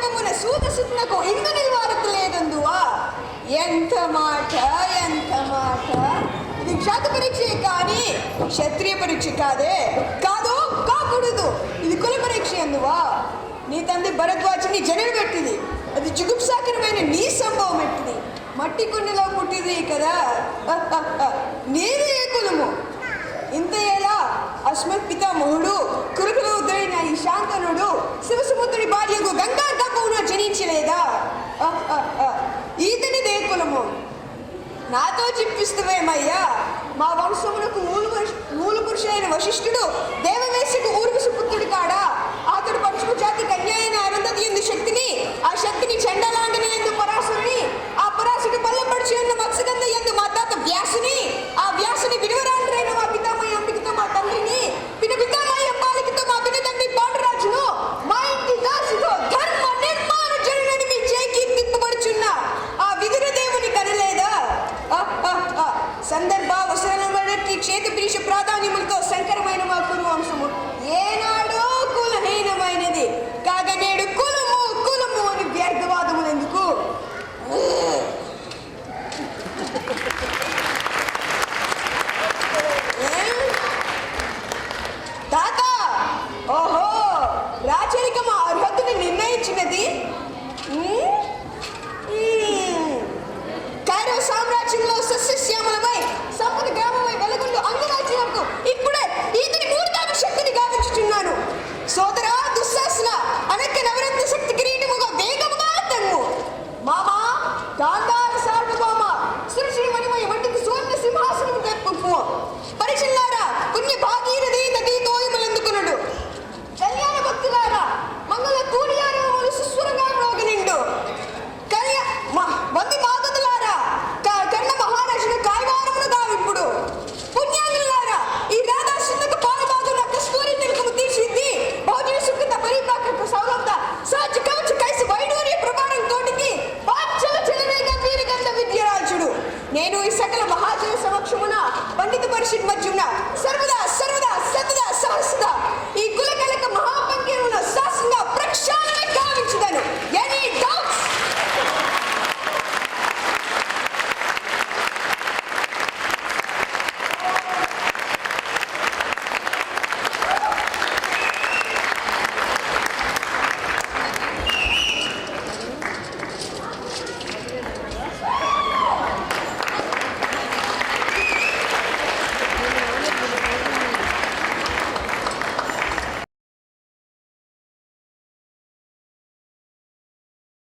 బాల్యమున సూత సుత్నకు ఇందు నివారతలేదందువా. ఎంత మాట, ఎంత మాట! ఇది క్షాత పరీక్ష కానీ క్షత్రియ పరీక్ష కాదే. కాదు, కాకూడదు. ఇది కుల పరీక్ష అందువా. నీ తండ్రి భరద్వాజుని జనలు పెట్టింది, అది జుగుప్సాకరమైన నీ సంభవం ఎట్టిది. మట్టి కుండలో పుట్టింది కదా. నీది ఏ కులము? ఇంత ఎలా అస్మత్ పితామహుడు కురుకుల ఉద్దరైన ఈ శాంతనుడు శివసముద్రుడి భార్యకు గంగా గర్భమున జనించలేదా? ఈతనిదే కులము. నాతో చెప్పిస్తవేమయ్యా. మా వంశమునకు మూల పురుషుడైన వశిష్ఠుడు దేవవేశకు ఊర్వశి పుత్రుడు కాడా?